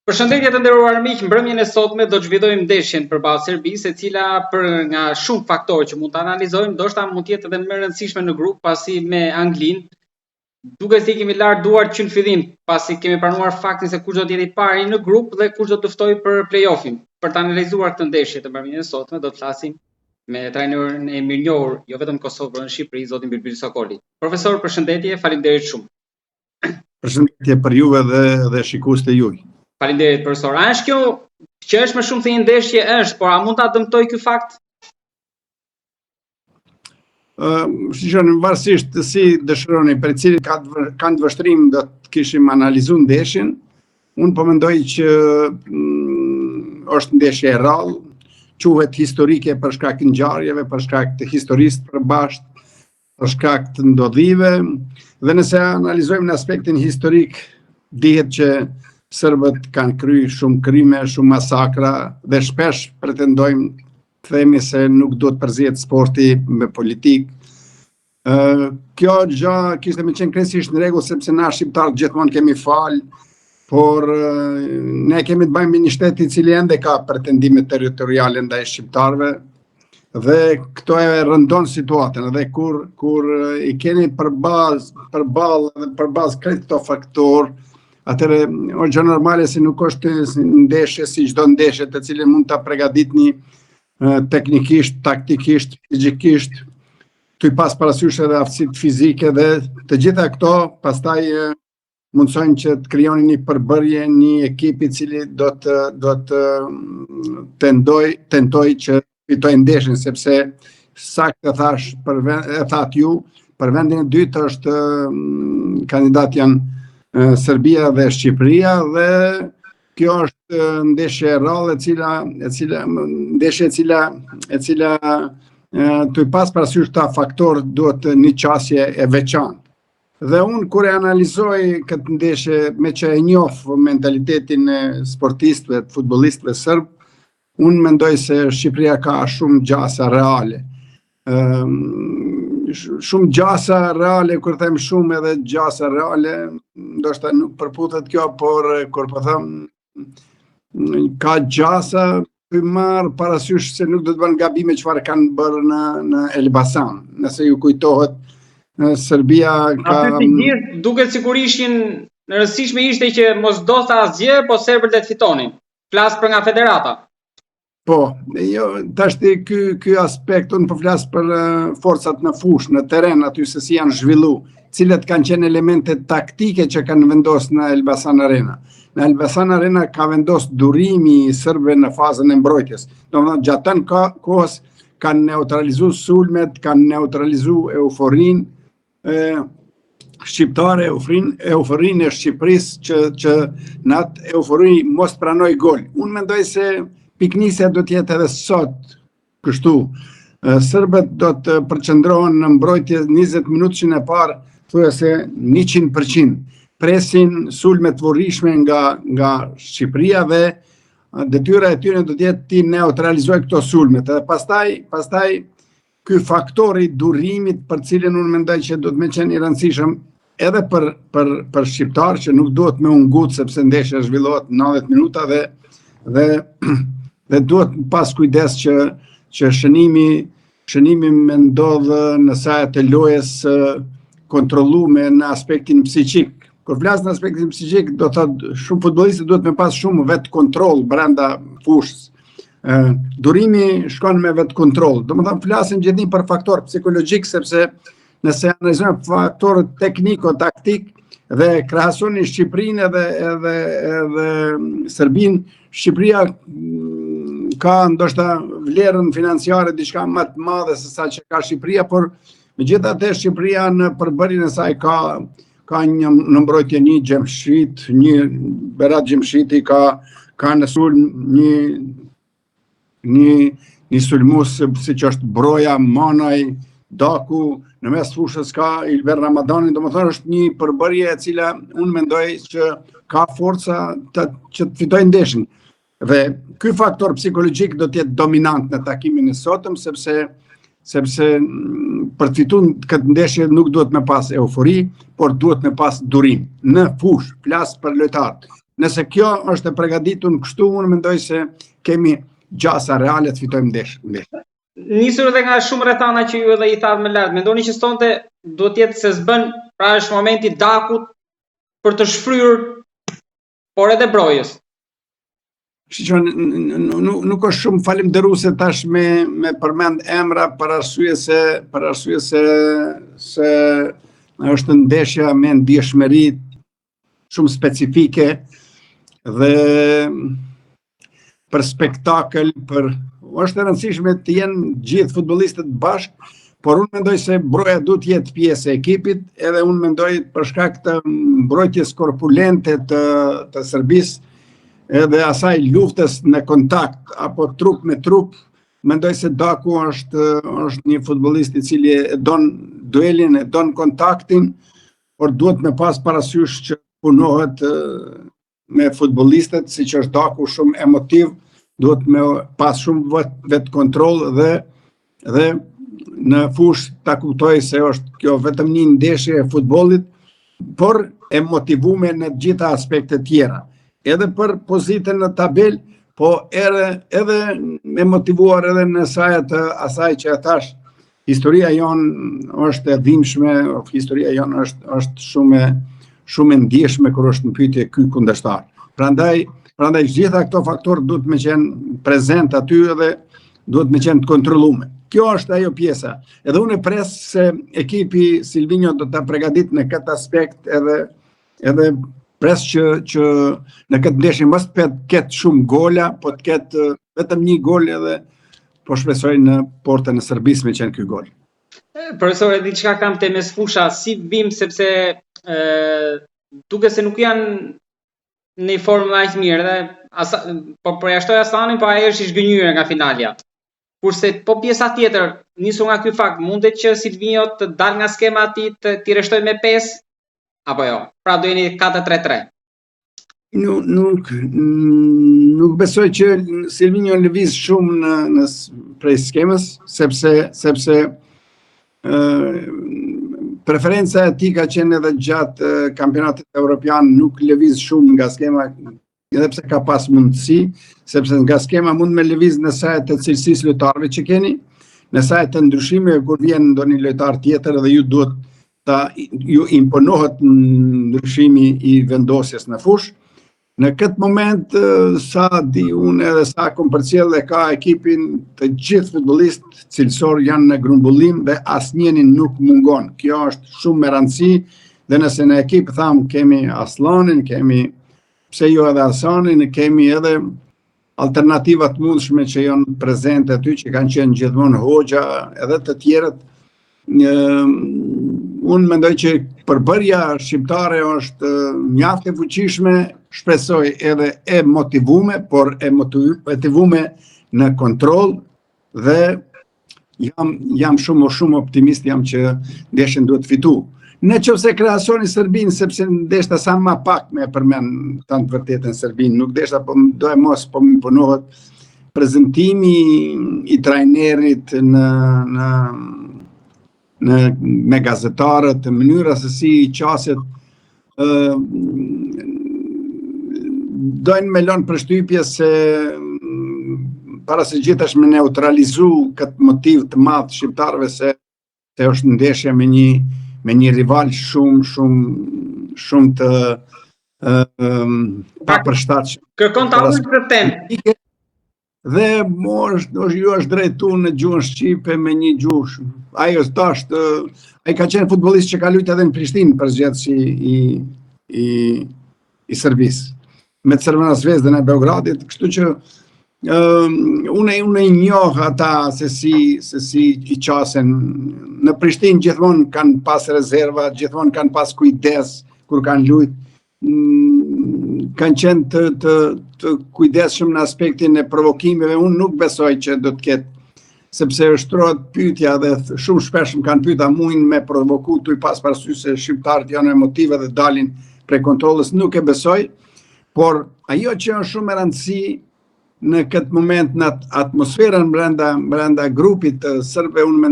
Përshëndetje të nderuar miq, mbrëmjen e sotme do të zhvillojmë ndeshjen përballë Serbisë, e cila për nga shumë faktorë që mund të analizojmë, ndoshta mund të jetë edhe më e rëndësishme në grup pasi me Anglinë, duket se kemi larë duart që në fillim, pasi kemi pranuar faktin se kush do të jetë i pari në grup dhe kush do të ftojë për play-offin. Për të analizuar këtë ndeshje të mbrëmjen e sotme, do të flasim me trajnerin e mirënjohur, jo vetëm në Kosovë, por në Shqipëri, zotin Birbir Sokoli. Profesor, përshëndetje, faleminderit shumë. Përshëndetje për juve dhe shikues të juaj. Faleminderit profesor. A është kjo që është më shumë se një ndeshje është, por a mund ta dëmtoj ky fakt? Shikoni, varësisht si dëshironi, për cilët kanë të vështrim do të kishim analizuar ndeshjen. Unë po mendoj që është ndeshje e rrallë, quhet historike për shkak të ngjarjeve, për shkak të historisë përbashkët, për shkak të ndodhive, dhe nëse analizojmë në aspektin historik, dihet që serbët kanë kryer shumë krime, shumë masakra dhe shpesh pretendojmë të themi se nuk duhet përzihet sporti me politikë. Kjo gjë kishte më qenë krejtësisht në rregull sepse na shqiptarët gjithmonë kemi fal, por ne kemi të bëjmë me një shtet i cili ende ka pretendime territoriale ndaj shqiptarëve dhe këto e rëndon situatën, dhe kur i keni përballë krejt këto faktorë, atëre është gjë normale se nuk është ndeshje si çdo ndeshje të cilën mund ta përgatitni teknikisht, taktikisht, fizikisht, të i pas parasysh edhe aftësitë fizike dhe të gjitha këto pastaj mundsojnë që të krijoni një përbërje, një ekip i cili do të tentoj që fitoj ndeshjen, sepse saktë thash e thatë ju, për vendin e dytë është kandidat janë Serbia dhe Shqipëria, dhe kjo është ndeshje e rrallë e cila të pas parasysh ta faktor duhet një qasje e veçantë. Dhe unë kur e analizoj këtë ndeshje, me që e njoh mentalitetin e sportistëve, futbollistëve serb, unë mendoj se Shqipëria ka shumë gjasa reale. Shumë gjasa reale, kur them shumë edhe gjasa reale, ndoshta nuk përputhet kjo, por kur po them ka gjasa, të marr parasysh se nuk do të bënë gabime çfarë kanë bërë në Elbasan. Nëse ju kujtohet, Serbia ka... Aty të gjithë duket sikur ishin, në rëndësishme ishte që mos dosta asgjë, po serbët le të fitonin. Flas për nga federata. Po, jo, tashti ky aspekt, unë po flas për forcat në fushë, në terren, aty se si janë zhvillu, cilët kanë qenë elemente taktike që kanë vendosur në Elbasan Arena. Në Elbasan Arena ka vendosur durimi i serbëve në fazën e mbrojtjes. Domethënë gjatë kohës kanë neutralizuar sulmet, kanë neutralizuar euforinë shqiptare, euforinë e Shqipërisë që në atë eufori mos pranoi gol. Unë mendoj se piknisja do të jetë edhe sot kështu. Serbët do të përqendrohen në mbrojtje 20 minutëshin e parë, thuajse 100%. Presin sulme të vorrishme nga Shqipëria dhe detyra e tyre do të jetë ti neutralizoj këto sulmet. Dhe pastaj ky faktori durimit për cilin unë mendoj që do të më qenë i rëndësishëm edhe për shqiptarë që nuk duhet me ungut sepse ndeshja zhvillohet 90 minuta dhe duhet pas kujdes që shënimi me ndodhë në sajat e lojës kontrollume në aspektin psiqik. Kur flas në aspektin psiqik, do thotë shumë futbollistët duhet me pas shumë vetë kontroll brenda fushës. Durimi shkon me vetë kontroll. Domethënë flasim gjithnjë për faktor psikologjik, sepse nëse analizojmë faktorët tekniko-taktik dhe krahasoni Shqipërinë edhe Serbinë, Shqipëria ka ndoshta vlerën financiare diçka më të madhe se sa që ka Shqipëria, por megjithatë Shqipëria në përbërjen e saj ka një në mbrojtje një Gjemshit, një Berat Gjemshiti, ka në sulm një sulmues siç është Broja, Manaj, Daku, në mes fushës ka Ilber Ramadani, domethënë është një përbërje e cila unë mendoj që ka forca që të fitojë ndeshjen. Dhe ky faktor psikologjik do të jetë dominant në takimin e sotëm, sepse për të fituar këtë ndeshje nuk duhet me pas eufori, por duhet me pas durim në fushë, flas për lojtarët. Nëse kjo është e përgatitur kështu, unë mendoj se kemi gjasa reale të fitojmë ndeshje. Nisur edhe nga shumë rrethana që ju edhe i thatë më lart. Mendoni që stonte duhet të jetë se s'bën, pra është momenti Dakut për të shfryrë, por edhe Brojës. Nuk është shumë falemnderuese tash me përmend emra për arsye se është ndeshja me ndjeshmëri shumë specifike dhe për spektakël, është e rëndësishme të jenë gjithë futbollistët bashkë, por unë mendoj se Broja duhet jetë pjesë e ekipit, edhe unë mendoj për shkak të mbrojtjes korpulente të Serbisë, edhe asaj luftës në kontakt apo trup me trup, mendoj se Daku është një futbollist i cili e don duelin, e don kontaktin, por duhet me pas parasysh që punohet me futbollistët, siç është Daku shumë emotiv, duhet me pas shumë vetë kontroll dhe në fush ta kuptoj se është kjo vetëm një ndeshje e futbollit, por e motivume në gjitha aspektet tjera. Edhe për pozitën në tabel, po edhe me motivuar edhe në asaj që e thash, historia jonë është e dhimbshme, historia jonë është shumë e ndjeshme kur është në pyetje ky kundërshtar. Prandaj gjitha këto faktorë duhet me qenë prezent aty edhe duhet me qenë të kontrollume. Kjo është ajo pjesa. Edhe unë e pres se ekipi Silvinjo do ta përgatit në këtë aspekt edhe pres që në këtë ndeshje mos ketë shumë gola, po të ketë vetëm një gol edhe po shpresoj në portën e Serbisë me qenë ky gol. Profesor, diçka kam te mes fusha, si vim sepse duke se nuk janë në formë aq mirë dhe po përjashtoj Aslanin, po ai është i zgënjur nga finalja. Kurse po pjesa tjetër, nisur nga ky fakt, mundet që Silvinjo të dalë nga skema e tij të rreshtoj me 5 apo jo? Pra do jeni 4-3-3. Nuk besoj që Silvinjo lëviz shumë prej skemës, sepse preferenca e tij ka qenë edhe gjatë kampionatit evropian, nuk lëviz shumë nga skema, edhe pse ka pas mundësi, sepse nga skema mund me lëviz në sajt të cilësisë lojtarëve që keni, në sajt të ndryshimeve kur vjen ndonjë lojtar tjetër dhe ju duhet ju imponohet ndryshimi i vendosjes në fush. Në këtë moment, sa di unë edhe sa kom përcjell dhe ka ekipin të gjithë futbollistë cilësor janë në grumbullim dhe asnjëni nuk mungon. Kjo është shumë me rëndësi dhe nëse në ekip tham kemi Aslanin, kemi pse jo edhe Hasanin, kemi edhe alternativat mundshme që janë prezente aty, që kanë qenë gjithmonë Hoxha edhe të tjerët. Unë mendoj që përbërja shqiptare është mjaft e fuqishme, shpresoj edhe e motivume, por e motivume në kontroll dhe jam shumë optimist jam që ndeshjen duhet fitu. Në qoftë se krahasoni Serbinë, sepse ndeshta sa më pak me përmend të vërtetën Serbinë, nuk deshta po doje mos po më imponohet prezantimi i trajnerit me gazetarët, mënyra se si qaset dojnë me lënë përshtypje se para se gjithash me neutralizu këtë motiv të madh shqiptarëve se është ndeshja me një rival shumë të papërshtatshëm. Kërkon ta ulë për temë. Dhe ju është drejtu në gjuhën shqipe me një gjuhë. Ai ka qenë futbollist që ka luajtur edhe në Prishtinë përgjithësi i Serbisë. Me Crvena Zvezdën e Beogradit, kështu që unë i njoh ata se si i qasen. Në Prishtinë gjithmonë kanë pas rezerva, gjithmonë kanë pas kujdes kur kanë luajtur. Kanë qenë të kujdesshëm në aspektin e provokimeve. Unë nuk besoj që do të ketë, sepse shtrohet pyetja dhe shumë shpesh më kanë pyetur a mundin me provoku tu i pas parasysh se shqiptarët janë emotive dhe dalin prej kontrollës. Nuk e besoj, por ajo që është shumë e rëndësishme në këtë moment në atmosferën brenda grupit të serbëve, unë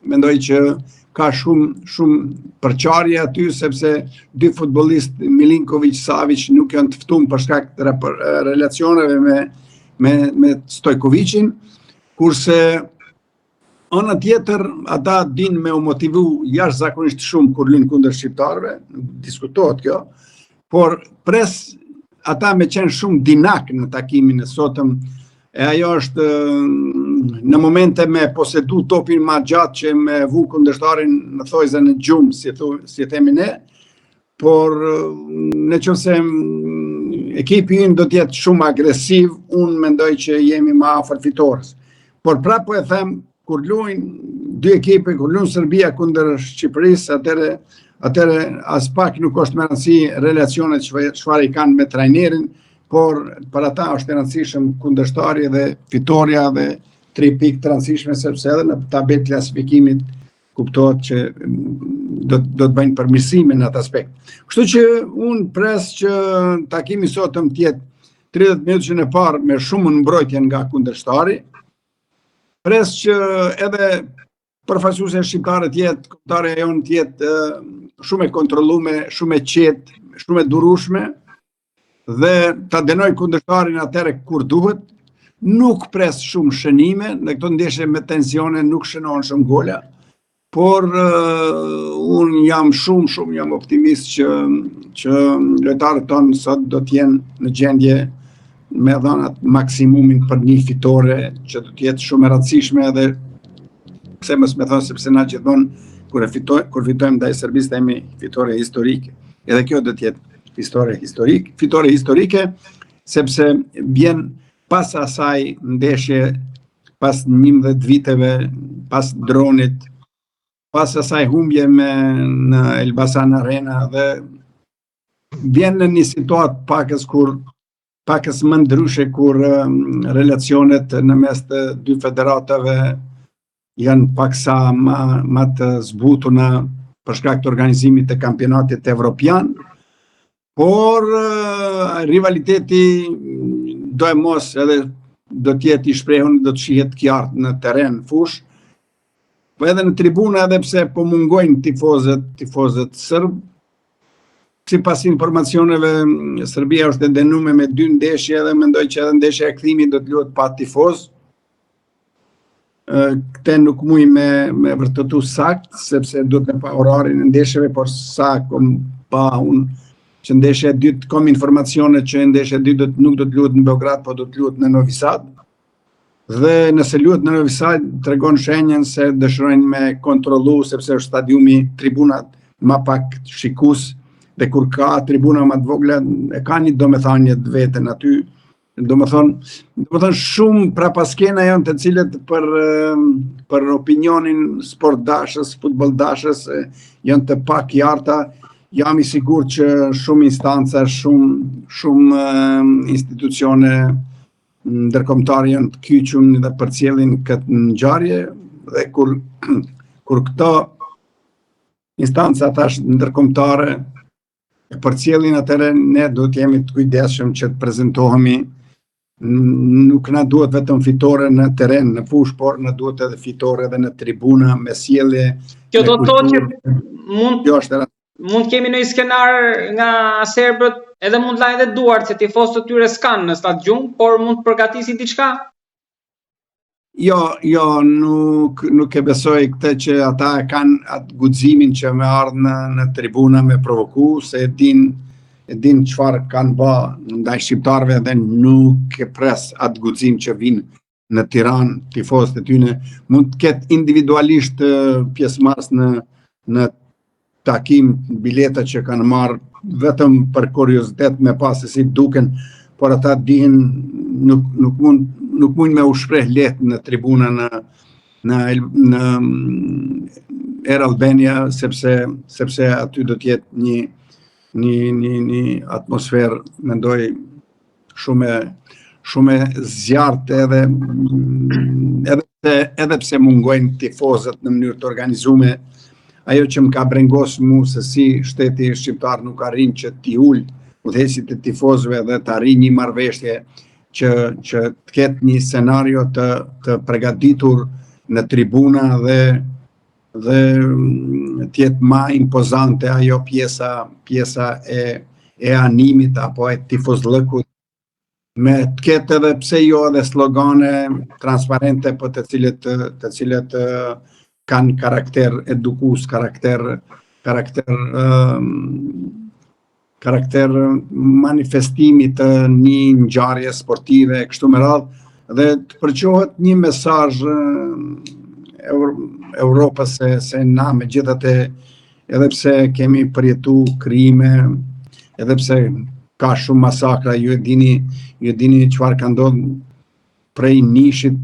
mendoj që ka shumë përqarje aty, sepse dy futbollistë, Milinković, Savić, nuk janë të ftuar për shkak të relacioneve me Stojkovicin, kurse ana tjetër ata din me u motivu jashtëzakonisht shumë kur luajnë kundër shqiptarëve, diskutohet kjo, por ata me qenë shumë dinak në takimin e sotëm, e ajo është në momente me posedu topin ma gjatë që me vu kundërshtarin në thojze në gjumë, si themi ne, por në qofse ekipi ynë do t'jetë shumë agresiv, unë mendoj që jemi ma afër fitores. Por prapo e them, kur luajnë dy ekipe, kur luajnë Serbia kundër Shqipërisë, atëre as pak nuk është me rëndësi relacionet çfarë i kanë me trajnerin, por për ata është e rëndësishëm kundërshtari dhe fitoria dhe 3 pikë të rëndësishme, sepse edhe në tabelë klasifikimit kuptohet që do të bëjnë përmirësime në atë aspekt. Kështu që unë pres që takimi sotëm të jetë 30 minutën e parë me shumë mbrojtje nga kundërshtari, pres që edhe përfaqësuese shqiptare të jetë, kombëtare jonë të jetë shumë e kontrollume, shumë e qetë, shumë e durueshme, dhe ta dënoj kundërshtarin atëre kur duhet, nuk pres shumë shënime, në këto ndeshje me tensione nuk shënohen shumë gola, por unë jam jam optimist që lojtarët tonë sot do t'jenë në gjendje me dhënat maksimumin për një fitore që do t'jetë shumë e rëndësishme, edhe pse mos me thonë sepse na gjithmonë kur fitojmë ndaj Serbisë themi fitore historike. Edhe kjo do t'jetë fitore historike, sepse vjen pas asaj ndeshje, pas 11 viteve, pas dronit, pas asaj humbje në Elbasan Arena, dhe vjen në një situatë pakës më ndryshe kur relacionet në mes të dy federatave janë paksa më të zbutuna për shkak të organizimit të kampionatit evropian, por rivaliteti do e mos edhe do t'jetë i shprehur, do të shihet qartë në terren, fush, po edhe në tribuna, edhe pse po mungojnë tifozët sërb. Sipas informacioneve, Serbia është dënuar me 2 ndeshje dhe mendoj që edhe ndeshja e kthimit do të luhet pa tifoz. Këte nuk muj me vërtetu sakt, sepse do të pa orarin e ndeshjeve, por sa kom pa unë që ndeshja e dytë kom informacione që ndeshja e dytë nuk do të luhet në Beograd, po do të luhet në Novi Sad. Dhe nëse luhet në Novi Sad, tregon shenjën se dëshirojnë me kontrollu, sepse është stadiumi, tribunat ma pak shikues, dhe kur ka tribuna më të vogla, e ka një domethënie të vetën aty. Domethënë shumë prapaskena janë të cilët për opinionin sportdashës, futboldashës janë të pak qarta. Jam i sigurt që shumë instanca, shumë institucione ndërkombëtare janë të kyçur dhe përcjellin këtë ngjarje, dhe kur këto instanca tash ndërkombëtare përcjellin, atëherë ne do të jemi të kujdesshëm që të prezantohemi. Nuk na duhet vetëm fitore në terren, në fush, por na duhet edhe fitore edhe në tribuna, me sjellje. Kjo do të thotë që mund kemi në skenar nga serbët, edhe mund lajnë dhe duart, se tifozët të tyre s'kanë në stadium, por mund të përgatisin diçka? Jo, nuk e besoj këtë që ata kanë atë guximin që me ardhë në tribuna me provoku, se e din çfarë kanë bë ndaj shqiptarëve, dhe nuk e pres atë guxim që vinë në Tiranë, tifozët e tyre. Mund të ketë individualisht pjesëmarrës në takim, bileta që kanë marrë vetëm për kuriozitet me pas se si duken, por ata dihen nuk mund me u shpreh lehtë në tribuna në Air Albania, sepse aty do të jetë një atmosferë, mendoj, shumë zjarrt, edhe pse mungojnë tifozët në mënyrë të organizuar. Ajo që më ka brengos mu se si shteti shqiptar nuk arrin që t'i ul udhëheqësit e tifozëve dhe të arrin një marrëveshje që të ketë një scenario të përgatitur në tribuna dhe tjetë ma impozante ajo pjesa e animit apo e tifozllëkut, me të ketë edhe pse jo edhe slogane transparente, po të cilët kanë karakter edukus, karakter manifestimi të një ngjarje sportive kështu me radhë, dhe të përqohet një mesazh Europës se na megjithatë, edhe pse kemi përjetu krime, edhe pse ka shumë masakra, ju e dini çfarë ka ndodhur prej Nishit,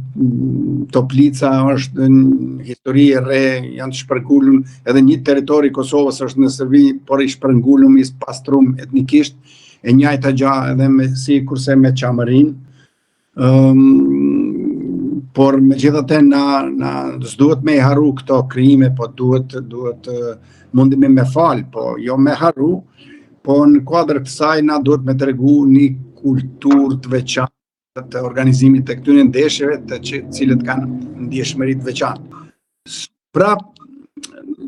Toplica është në histori e re, janë të shpërngulur, edhe një territori i Kosovës është në Serbi, por i shpërngulur, i pastruar etnikisht, e njëjta gjë edhe sikurse me Çamërin. Por megjithatë na s'duhet me harru këto krime, po duhet mundemi me fal, po jo me harru, po në kuadër të saj na duhet me tregu një kulturë të veçantë të organizimit të këtyre ndeshjeve, të cilët kanë ndjeshmëri të veçantë. Prap,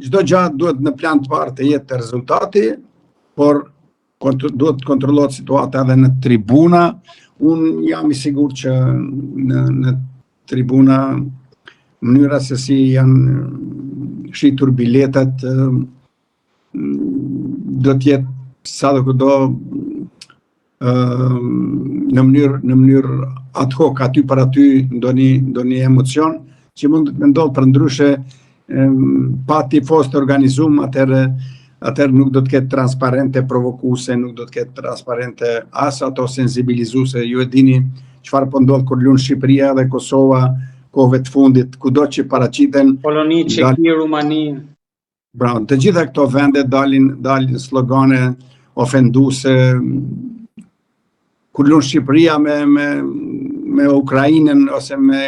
çdo gjë duhet në plan të parë të jetë rezultati, por duhet të kontrollohet situata edhe në tribuna. Unë jam i sigurt që në tribuna, mënyra se si janë shitur biletat, do t'jetë sa do kudo në mënyrë ad hoc aty për aty ndonjë emocion që mund të ndodh, për ndryshe pa tifoz të organizuar, atëherë nuk do të ketë transparente provokuese, nuk do të ketë transparente as ato sensibilizuese. Ju e dini çfarë po ndodh kur luan Shqipëria dhe Kosova kohëve të fundit, kudo që paraqiten Poloni, Çeki, Rumani. Bravo, të gjitha këto vende dalin slogane ofenduese. Kur luan Shqipëria me Ukrainën ose me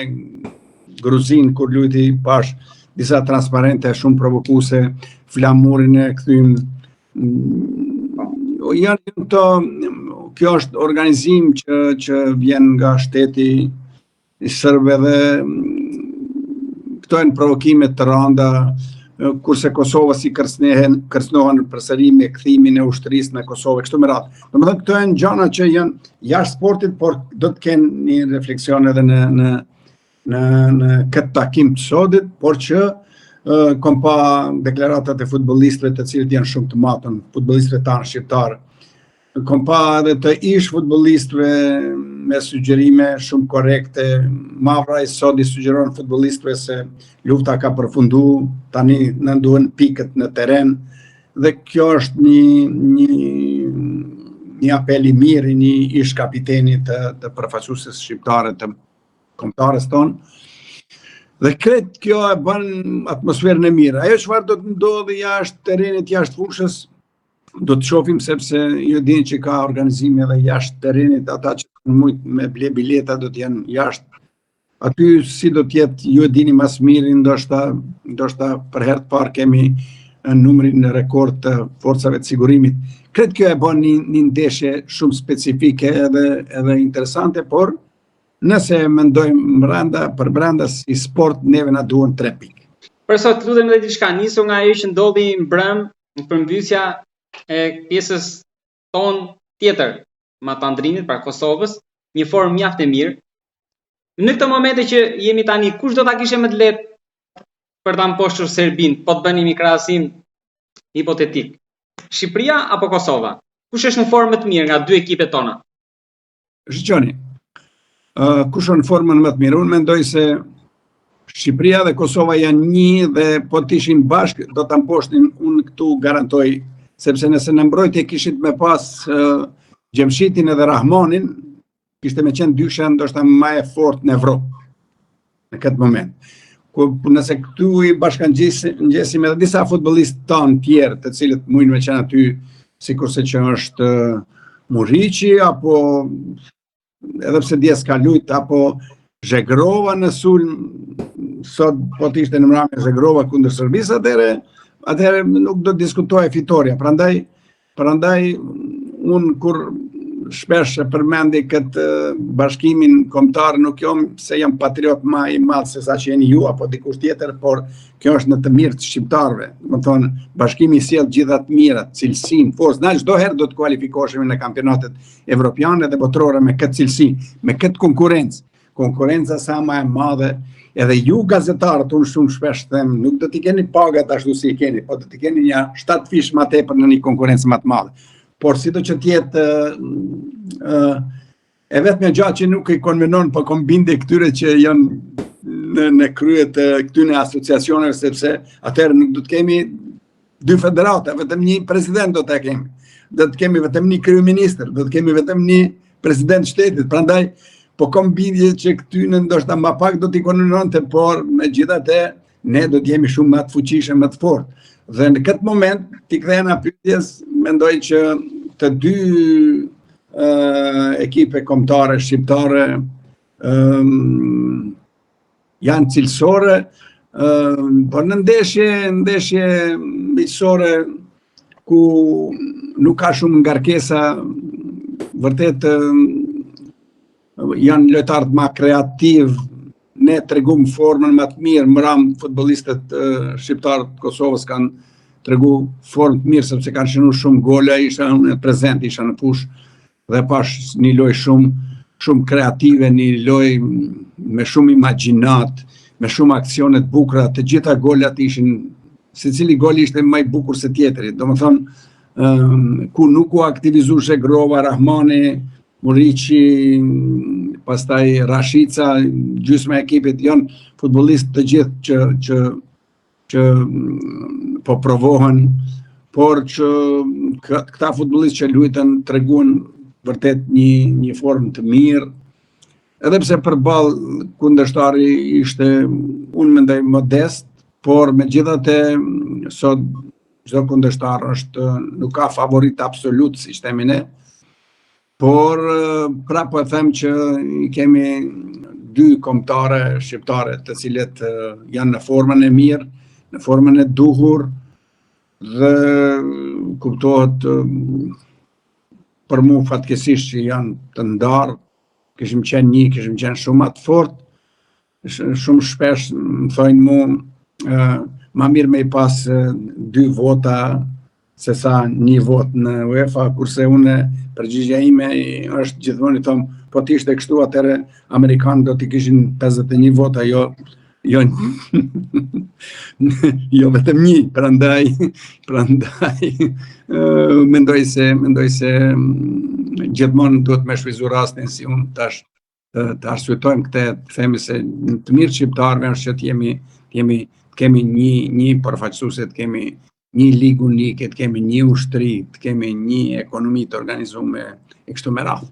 Gruzin, kur luajti pash disa transparente shumë provokuese, flamurin e kthym. Janë këto, kjo është organizim që vjen nga shteti i Serbëve dhe këto janë provokime të rënda, kurse Kosova si kërcënohen përsëri me kthimin e ushtrisë në Kosovë kështu me radhë. Domethënë këto janë gjëra që janë jashtë sportit, por do të kenë një refleksion edhe në këtë takim të sodit, por që kom pa deklaratat e futbollistëve të cilët janë shumë të matën, futbollistëve tanë shqiptarë. Kom pa edhe të ish futbollistëve me sugjerime shumë korekte. Mavra i sot i sugjeron futbollistëve se lufta ka përfundu, tani në duhen pikët në teren, dhe kjo është një apel i mirë, një ish kapiteni të përfaqësuesës shqiptare të kombëtares tonë. Dhe kretë kjo e bën atmosferën e mirë. Ajo çfarë do të ndodhi jashtë terrenit, jashtë fushës, do të shohim, sepse ju dini që ka organizime edhe jashtë terrenit, ata që kanë mujt me ble bileta do të janë jashtë. Aty si do të jetë, ju e dini mas miri, ndoshta për herë të parë kemi numrin në rekord të forcave të sigurimit. Kretë kjo e bën një ndeshje shumë specifike edhe interesante, por nëse mendojmë për brenda si sport, neve na duhen 3 pikë. Për sot lutem edhe diçka, nisur nga ajo që ndodhi mbrëm në përmbysja e pjesës tonë tjetër, Matandrinit, pra Kosovës, një formë mjaft e mirë. Në këtë momente që jemi tani, kush do ta kishte më të lehtë për ta mposhtur Serbin, po të bënim një krahasim hipotetik? Shqipëria apo Kosova? Kush është në formë më të mirë nga dy ekipet tona? Shqipëni. Kush është në formën më të mirë? Unë mendoj se Shqipëria dhe Kosova janë një, dhe po të ishin bashkë do ta mposhtin, unë këtu garantoj, sepse nëse në mbrojtje kishit me pas Gjemshitin edhe Rahmonin, kishte me qenë dyshe ndoshta më e fortë në Evropë në këtë moment. Nëse këtu i bashkangjesim edhe disa futbollistë tanë tjerë, të cilët mujnë me qenë aty, sikurse që është Muriqi, apo edhe pse djes ka lujt, apo Zhegrova në sulm, sot po të ishte në mbrëmje Zhegrova kundër Serbisë, atëherë nuk do të diskutohej fitoria. Prandaj unë kur shpesh e përmendi këtë bashkimin kombëtar, nuk jam se jam patriot më i madh se sa që jeni ju apo dikush tjetër, por kjo është në të mirë të shqiptarëve. Do të thonë, bashkimi sjell gjitha të mirat, cilësinë, forcën. Na çdo herë do të kualifikoheshim në kampionatet evropiane dhe botërore me këtë cilësi, me këtë konkurrencë. Konkurenca sa më e madhe. Edhe ju gazetarët, unë shumë shpesh them, nuk do t'i keni pagat ashtu si i keni, po do t'i keni një 7 fish më tepër në një konkurrencë më të madhe. Por si do që tjetë, e vetëm gjatë që nuk i konvenon, po kombinde këtyre që janë në kryet të këtyne asociacioneve, sepse atëherë nuk do të kemi 2 federata, vetëm një president do të kemi. Do të kemi vetëm një kryeministër, do të kemi vetëm një president shtetit, prandaj po kom bindje që këtyne ndoshta më pak do t'i konvenonte, por megjithatë ne do të jemi shumë më të fuqishëm, më të fortë. Dhe në këtë moment, t'i kthehena pyetjes, mendoj që të dy ekipe kombëtare shqiptare janë cilësore, por në ndeshje miqësore ku nuk ka shumë ngarkesa, vërtet janë lojtarët më kreativ, ne tregum formën më të mirë, mëram futbollistët shqiptarët të Kosovës kanë tregu formë të mirë sepse kanë shënuar shumë gola, isha prezent, isha në fushë dhe pash një lojë shumë kreative, një lojë me shumë imagjinat, me shumë aksione të bukura, të gjitha golat ishin, secili gol ishte më i bukur se tjetri. Domethënë ku nuk u aktivizuar Grova, Rahmani, Muriqi, pastaj Rashica, gjysma e ekipit janë futbollistë të gjithë që po provohen, por që këta futbollistë që luajtën treguan vërtet një formë të mirë, edhe pse përballë kundërshtari ishte, unë mendoj, modest, por megjithatë sot çdo kundërshtar nuk ka favorit absolut, si themi ne. Por prapë e them që kemi 2 kombëtare shqiptare të cilët janë në formën e mirë, në formën e duhur dhe kuptohet për mu fatkeqësisht që janë të ndarë, kishim qenë shumë më të fortë, shumë shpesh më thojnë mu ma mirë me i pas 2 vota se sa 1 vot në UEFA, kurse unë përgjigjja ime është gjithmonë i them, po t'ishte kështu atëherë amerikanë do t'i kishin 51 vota, jo jo vetëm 1, prandaj mendoj se gjithmonë duhet me shfrytzuar rastin si unë tash të arsyetojmë këtë, të themi se të mirë shqiptarëve është që kemi një përfaqësuese, të kemi një ligë unike, të kemi një ushtri, të kemi një ekonomi të organizuar e kështu me radhë.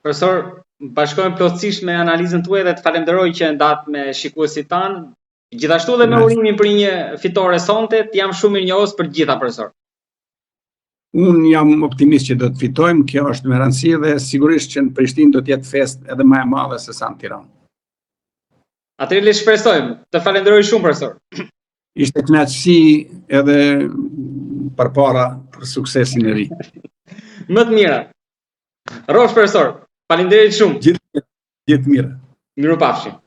Profesor, bashkojmë plotësisht me analizën tuaj dhe të falenderoj që ndatë me shikuesit tanë. Gjithashtu dhe me urimin për një fitore sonte, jam shumë mirënjohës për gjitha, profesor. Unë jam optimist që do të fitojmë, kjo është me rëndësi dhe sigurisht që në Prishtinë do të jetë fest edhe më e madhe se sa në Tiranë. Atëherë le shpresojmë. Të falenderoj shumë, profesor. Ishte kënaqësi edhe përpara për suksesin e ri. Më të mira. Rosh, profesor, faleminderit shumë. Gjithë mirë. Mirupafshim.